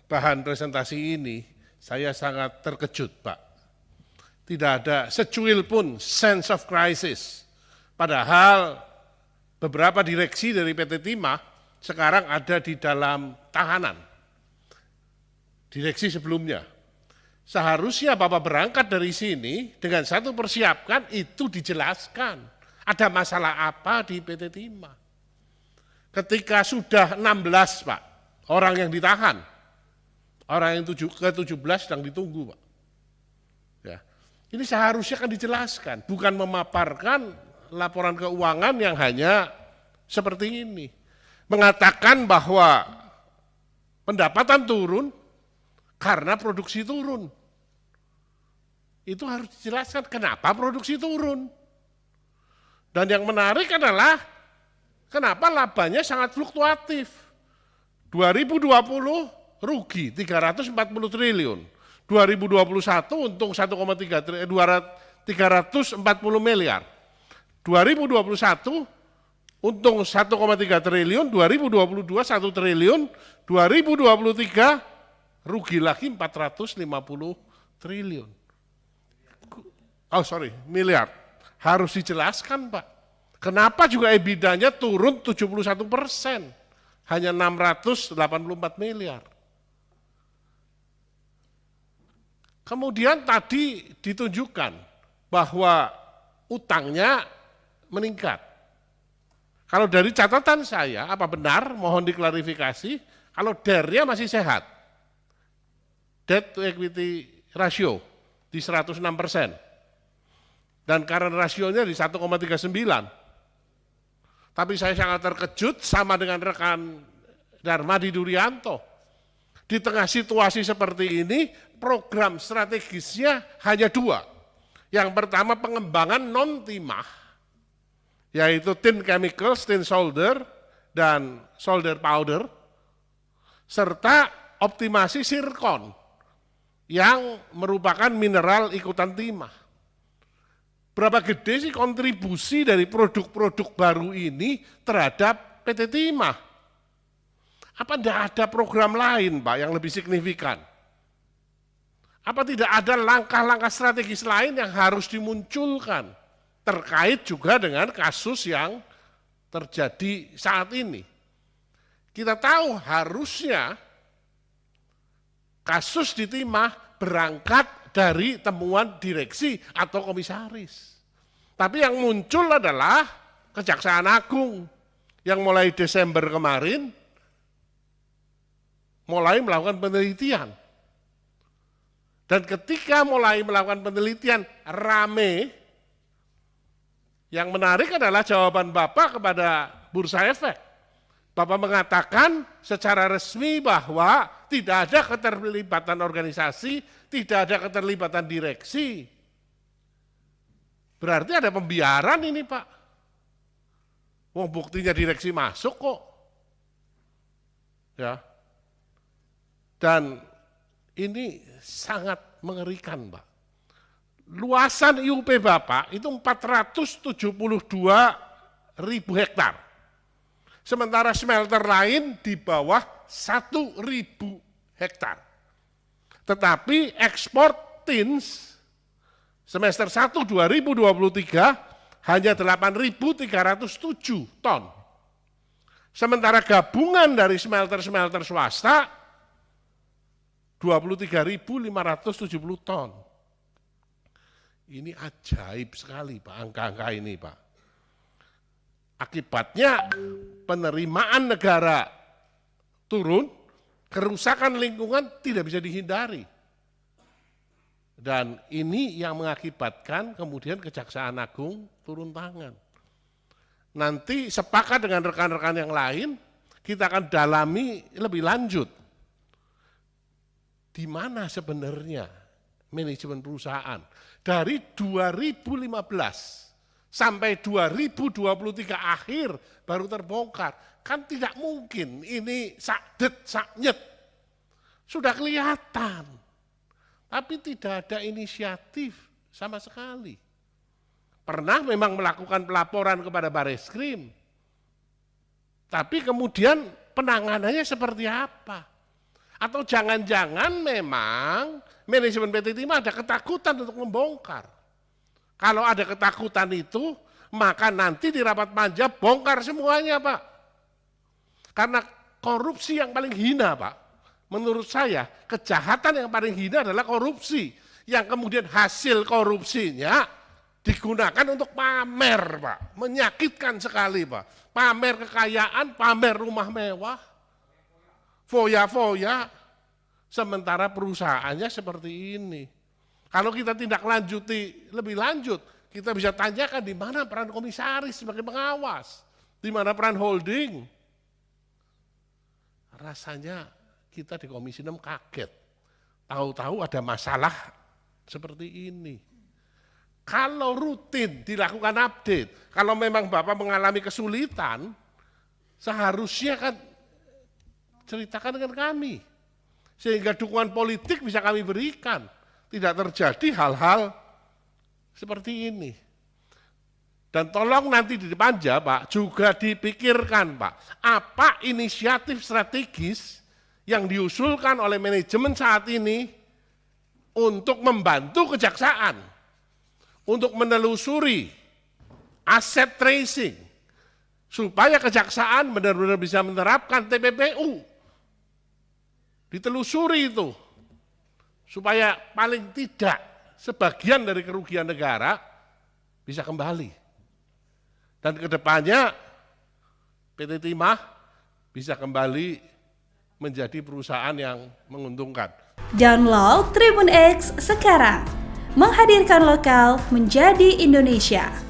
bahan presentasi ini, saya sangat terkejut, Pak. Tidak ada secuil pun sense of crisis. Padahal beberapa direksi dari PT Timah sekarang ada di dalam tahanan. Direksi sebelumnya. Seharusnya Bapak berangkat dari sini dengan satu persiapkan itu dijelaskan. Ada masalah apa di PT Timah? Ketika sudah 16, Pak, orang yang ditahan, orang yang ke-17 sedang ditunggu, Pak. Ya. Ini seharusnya kan dijelaskan, bukan memaparkan laporan keuangan yang hanya seperti ini. Mengatakan bahwa pendapatan turun karena produksi turun. Itu harus dijelaskan kenapa produksi turun. Dan yang menarik adalah kenapa labanya sangat fluktuatif. 2020 rugi 340 triliun. 2021 untung 340 miliar. 2021 untung 1,3 triliun, 2022 1 triliun, 2023 rugi lagi 450 triliun. Miliar. Harus dijelaskan, Pak. Kenapa juga EBITDA-nya turun 71%, hanya 684 miliar. Kemudian tadi ditunjukkan bahwa utangnya meningkat. Kalau dari catatan saya, apa benar, mohon diklarifikasi, kalau DER-nya masih sehat. Debt to equity ratio di 106%. Dan current rasionya di 1,39. Tapi saya sangat terkejut sama dengan rekan Darmadi Durianto. Di tengah situasi seperti ini, program strategisnya hanya 2. Yang pertama pengembangan non-timah, yaitu tin chemicals, tin solder, dan solder powder, serta optimasi zircon, yang merupakan mineral ikutan timah. Berapa gede sih kontribusi dari produk-produk baru ini terhadap PT Timah? Apa tidak ada program lain, Pak, yang lebih signifikan? Apa tidak ada langkah-langkah strategis lain yang harus dimunculkan terkait juga dengan kasus yang terjadi saat ini? Kita tahu harusnya kasus di Timah berangkat dari temuan direksi atau komisaris. Tapi yang muncul adalah Kejaksaan Agung yang mulai Desember kemarin mulai melakukan penelitian. Dan ketika mulai melakukan penelitian rame, yang menarik adalah jawaban Bapak kepada Bursa Efek. Bapak mengatakan secara resmi bahwa tidak ada keterlibatan organisasi, tidak ada keterlibatan direksi. Berarti ada pembiaran ini, Pak. Wong buktinya direksi masuk kok. Ya. Dan ini sangat mengerikan, Pak. Luasan IUP Bapak itu 472.000 hektar. Sementara smelter lain di bawah 1.000 hektar. Tetapi ekspor tins semester 1 2023 hanya 8.307 ton. Sementara gabungan dari smelter-smelter swasta 23.570 ton. Ini ajaib sekali, Pak, angka-angka ini, Pak. Akibatnya penerimaan negara turun, kerusakan lingkungan tidak bisa dihindari. Dan ini yang mengakibatkan kemudian Kejaksaan Agung turun tangan. Nanti sepakat dengan rekan-rekan yang lain, kita akan dalami lebih lanjut. Di mana sebenarnya manajemen perusahaan dari 2015 sampai 2023 akhir baru terbongkar. Kan tidak mungkin ini sakdet saknyet. Sudah kelihatan. Tapi tidak ada inisiatif sama sekali. Pernah memang melakukan pelaporan kepada Bareskrim. Tapi kemudian penanganannya seperti apa? Atau jangan-jangan memang manajemen PT Timah ada ketakutan untuk membongkar. Kalau ada ketakutan itu, maka nanti di rapat panja bongkar semuanya, Pak. Karena korupsi yang paling hina, Pak. Menurut saya, kejahatan yang paling hina adalah korupsi. Yang kemudian hasil korupsinya digunakan untuk pamer, Pak. Menyakitkan sekali, Pak. Pamer kekayaan, pamer rumah mewah, foya-foya. Sementara perusahaannya seperti ini. Kalau kita tindak lanjuti lebih lanjut, kita bisa tanyakan di mana peran komisaris sebagai pengawas, di mana peran holding. Rasanya kita di Komisi 6 kaget. Tahu-tahu ada masalah seperti ini. Kalau rutin dilakukan update, kalau memang Bapak mengalami kesulitan, seharusnya kan ceritakan dengan kami. Sehingga dukungan politik bisa kami berikan. Tidak terjadi hal-hal seperti ini. Dan tolong nanti di panja, Pak, juga dipikirkan, Pak, apa inisiatif strategis yang diusulkan oleh manajemen saat ini untuk membantu kejaksaan, untuk menelusuri aset tracing, supaya kejaksaan benar-benar bisa menerapkan TPPU. Ditelusuri itu, supaya paling tidak sebagian dari kerugian negara bisa kembali. Dan kedepannya PT Timah bisa kembali menjadi perusahaan yang menguntungkan. Download Tribun X sekarang, menghadirkan lokal menjadi Indonesia.